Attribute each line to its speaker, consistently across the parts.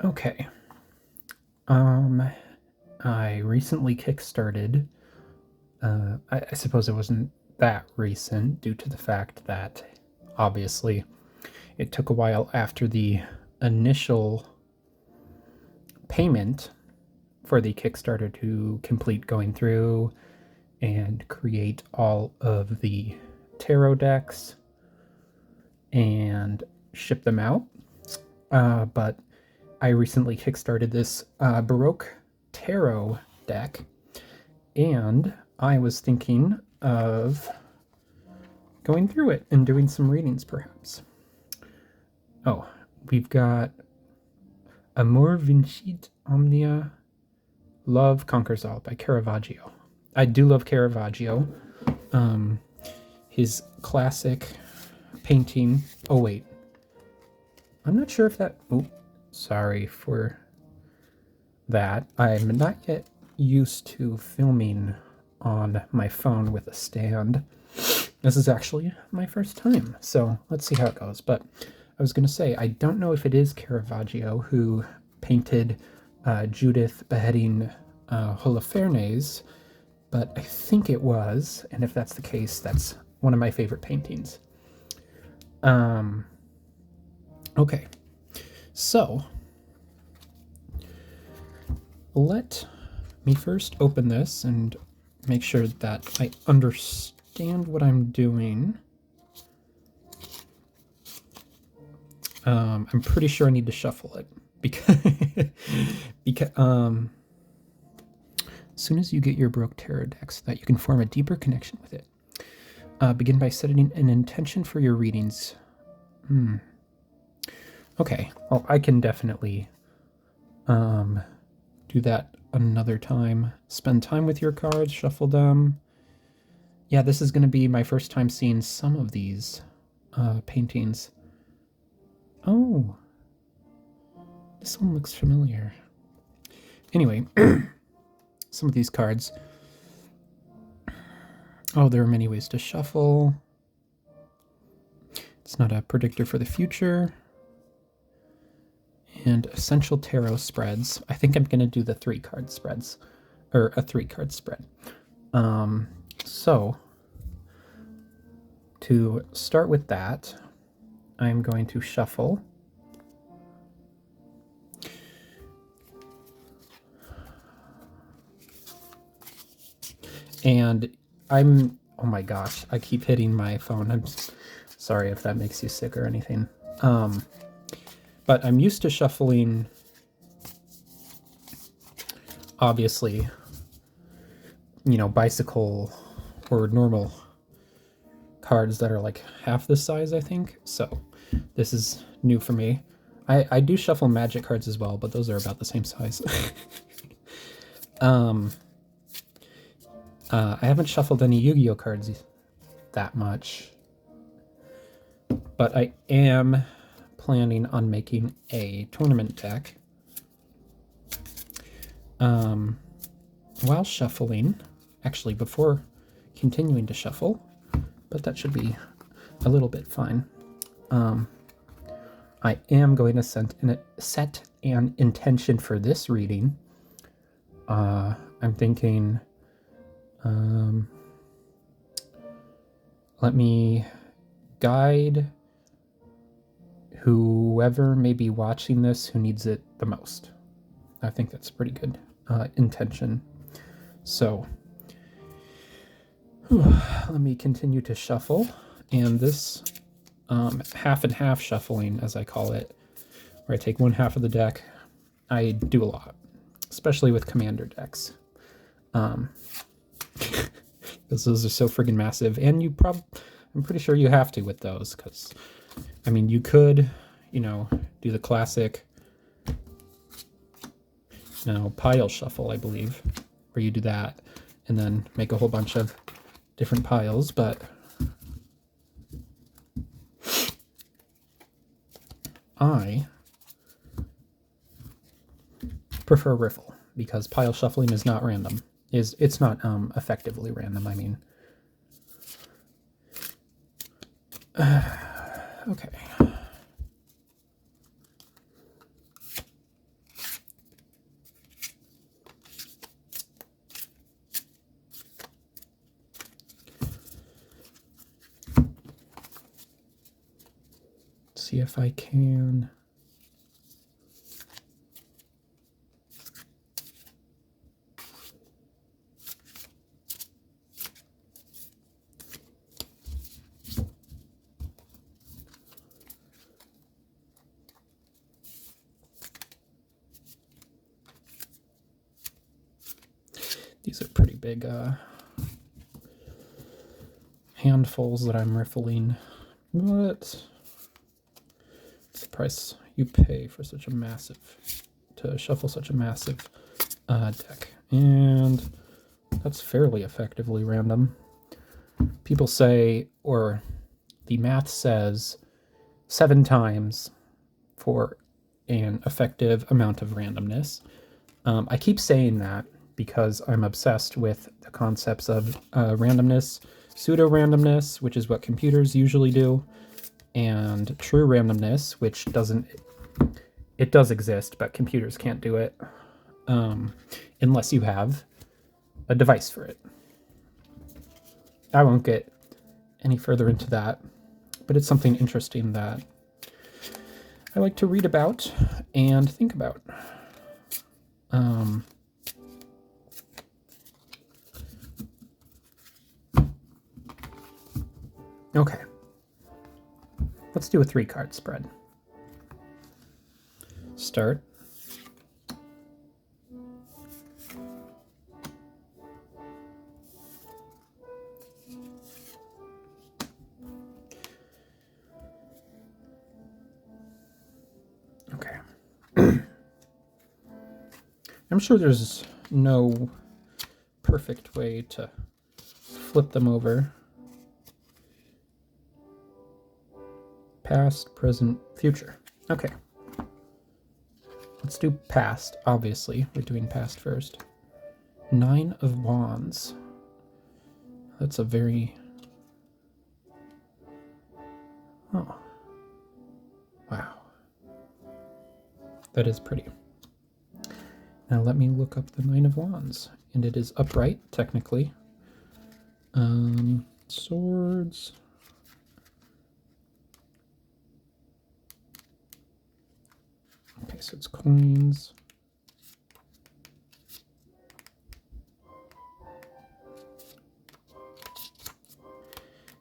Speaker 1: Okay. I recently kickstarted. I suppose it wasn't that recent due to the fact that obviously it took a while after the initial payment for the Kickstarter to complete going through and create all of the tarot decks and ship them out. But I recently kickstarted this Baroque tarot deck, and I was thinking of going through it and doing some readings perhaps. Oh, we've got Amor Vincit Omnia, Love Conquers All by Caravaggio. I do love Caravaggio. Um, his classic painting. Oh, wait. I'm not sure if that. Oh, sorry for that. I'm not yet used to filming on my phone with a stand. This is actually my first time, so let's see how it goes. But I was going to say, I don't know if it is Caravaggio who painted Judith beheading Holofernes, but I think it was, and if that's the case, that's one of my favorite paintings. Okay, so let me first open this and make sure that I understand what I'm doing. I'm pretty sure I need to shuffle it because as soon as you get your Baroque tarot deck so that you can form a deeper connection with it. Begin by setting an intention for your readings. Okay, well, I can definitely do that another time. Spend time with your cards, shuffle them. Yeah, this is going to be my first time seeing some of these paintings. Oh, this one looks familiar. Anyway, some of these cards. Oh, there are many ways to shuffle. It's not a predictor for the future. And essential tarot spreads. I think I'm going to do the 3-card spreads, or a 3-card spread. So, to start with that, I'm going to shuffle. And oh my gosh, I keep hitting my phone. I'm sorry if that makes you sick or anything. But I'm used to shuffling, obviously, bicycle or normal cards that are like half this size, I think. So this is new for me. I do shuffle magic cards as well, but those are about the same size. I haven't shuffled any Yu-Gi-Oh cards that much, but I am planning on making a tournament deck. While shuffling, actually before continuing to shuffle, but that should be a little bit fine. I am going to set an intention for this reading. I'm thinking, let me guide whoever may be watching this who needs it the most. I think that's a pretty good intention. So, let me continue to shuffle. And this half and half shuffling, as I call it, where I take one half of the deck, I do a lot, especially with commander decks. Because those are so friggin' massive, and I'm pretty sure you have to with those, because, I mean, you could, do the classic, pile shuffle, I believe, where you do that, and then make a whole bunch of different piles, but I prefer riffle, because pile shuffling is not random. It's not effectively random, I mean. Okay. see if I can. These are pretty big handfuls that I'm riffling. What? It's the price you pay for such a massive, to shuffle such a massive deck. And that's fairly effectively random. People say, or the math says, 7 times for an effective amount of randomness. I keep saying that because I'm obsessed with the concepts of randomness, pseudo-randomness, which is what computers usually do, and true randomness, which doesn't, it does exist, but computers can't do it unless you have a device for it. I won't get any further into that, but it's something interesting that I like to read about and think about. Okay, let's do a 3-card spread. Start. Okay. I'm sure there's no perfect way to flip them over. Past, present, future. Okay. Let's do past, obviously. We're doing past first. 9 of Wands. That's a very... Oh. Wow. That is pretty. Now let me look up the 9 of Wands. And it is upright, technically. Swords... Okay, so it's coins.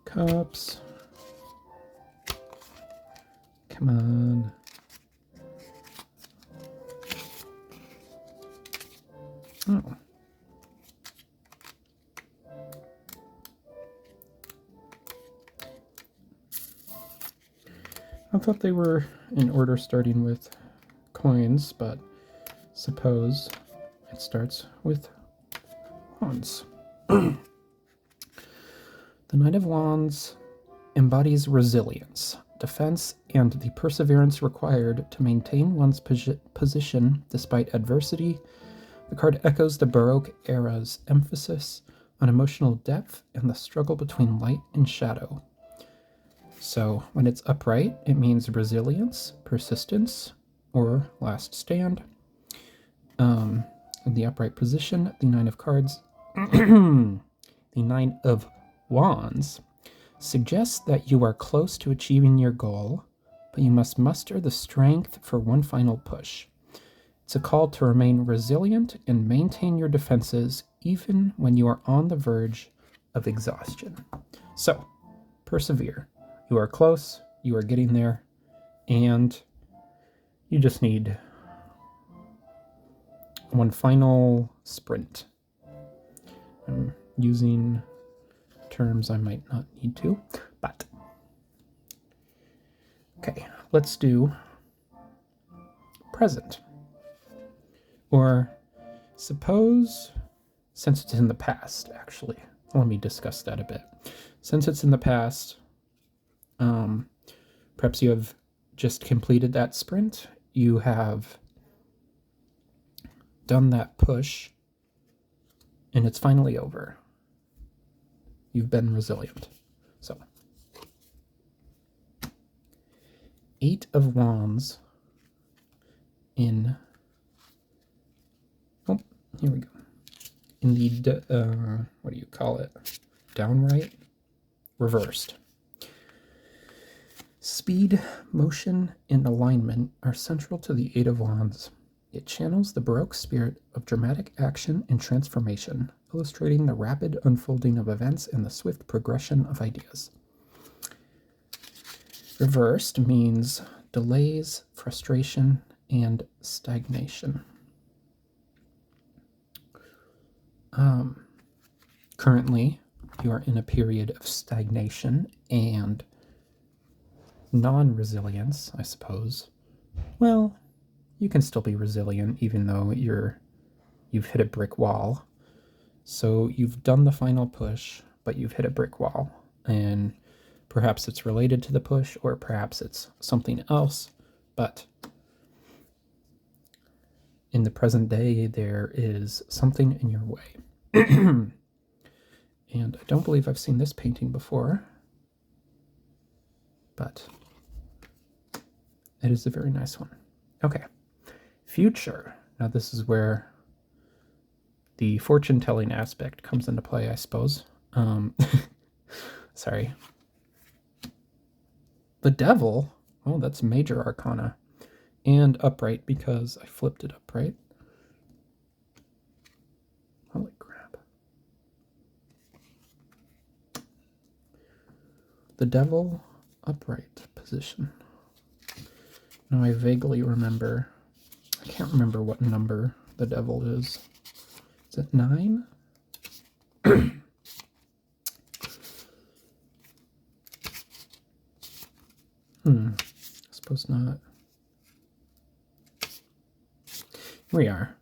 Speaker 1: Cups. Come on. Oh. I thought they were in order starting with coins, but suppose it starts with wands. The Knight of Wands embodies resilience, defense, and the perseverance required to maintain one's position despite adversity. The card echoes the Baroque era's emphasis on emotional depth and the struggle between light and shadow. So when it's upright, it means resilience, persistence, or last stand. In the upright position, the 9 of cards, the 9 of Wands, suggests that you are close to achieving your goal, but you must muster the strength for one final push. It's a call to remain resilient and maintain your defenses even when you are on the verge of exhaustion. So, persevere. You are close, you are getting there, and you just need one final sprint. I'm using terms I might not need to, but okay, let's do present. Or suppose, since it's in the past, actually, let me discuss that a bit. Since it's in the past, perhaps you have just completed that sprint, you have done that push, and it's finally over. You've been resilient. So, 8 of Wands in, oh, here we go. In the, what do you call it? Downright? Reversed. Speed, motion, and alignment are central to the Eight of Wands. It channels the Baroque spirit of dramatic action and transformation, illustrating the rapid unfolding of events and the swift progression of ideas. Reversed means delays, frustration, and stagnation. Currently, you are in a period of stagnation and non-resilience, I suppose. Well, you can still be resilient even though you've hit a brick wall. So you've done the final push, but you've hit a brick wall, and perhaps it's related to the push, or perhaps it's something else, but in the present day, there is something in your way. And I don't believe I've seen this painting before, but it is a very nice one. Okay, future. Now this is where the fortune-telling aspect comes into play, I suppose. Sorry. The Devil. Oh, that's major arcana. And upright, because I flipped it upright. Holy crap. The Devil, upright position. Now I vaguely remember. I can't remember what number the Devil is. Is it 9? I suppose not. Here we are.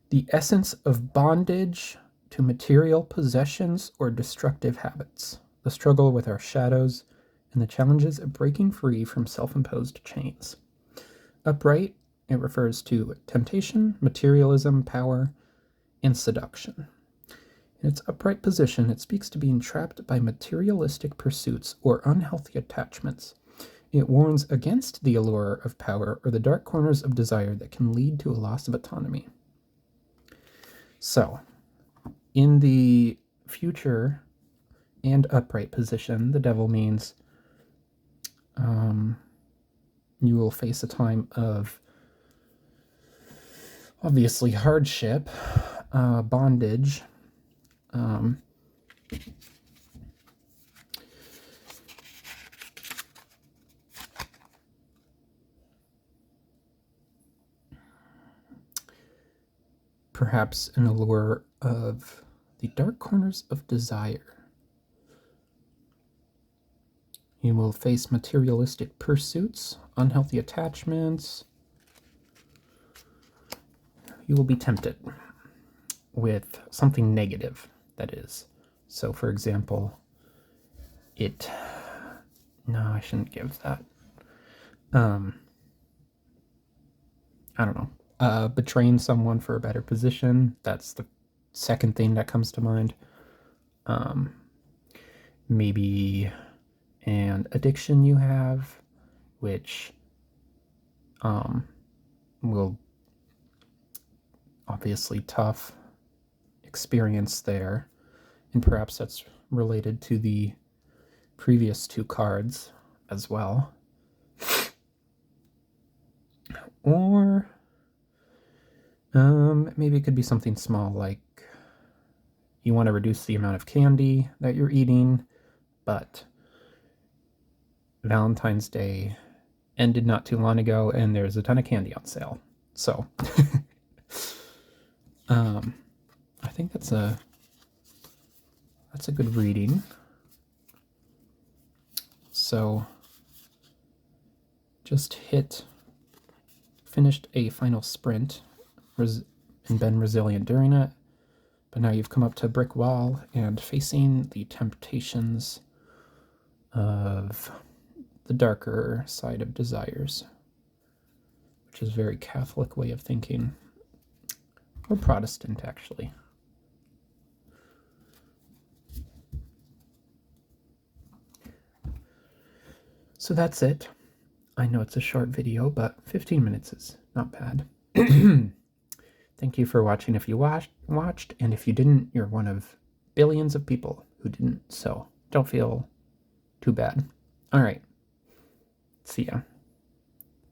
Speaker 1: The essence of bondage to material possessions or destructive habits. The struggle with our shadows and the challenges of breaking free from self-imposed chains. Upright, it refers to temptation, materialism, power, and seduction. In its upright position, it speaks to being trapped by materialistic pursuits or unhealthy attachments. It warns against the allure of power or the dark corners of desire that can lead to a loss of autonomy. So, in the future and upright position, the Devil means you will face a time of obviously hardship, bondage, perhaps an allure of the dark corners of desire. You will face materialistic pursuits, unhealthy attachments. You will be tempted with something negative, that is. So, for example, no, I shouldn't give that. I don't know. Betraying someone for a better position, that's the second thing that comes to mind. Maybe an addiction you have, which will obviously tough experience there, and perhaps that's related to the previous two cards as well. Or maybe it could be something small, like you want to reduce the amount of candy that you're eating, but Valentine's Day ended not too long ago and there's a ton of candy on sale. So I think that's a good reading. So just finished a final sprint and been resilient during it, but now you've come up to a brick wall and facing the temptations of the darker side of desires, which is a very Catholic way of thinking, or Protestant actually. So that's it. I know it's a short video, but 15 minutes is not bad. Thank you for watching if you watched, and if you didn't, you're one of billions of people who didn't, so don't feel too bad. All right. See ya.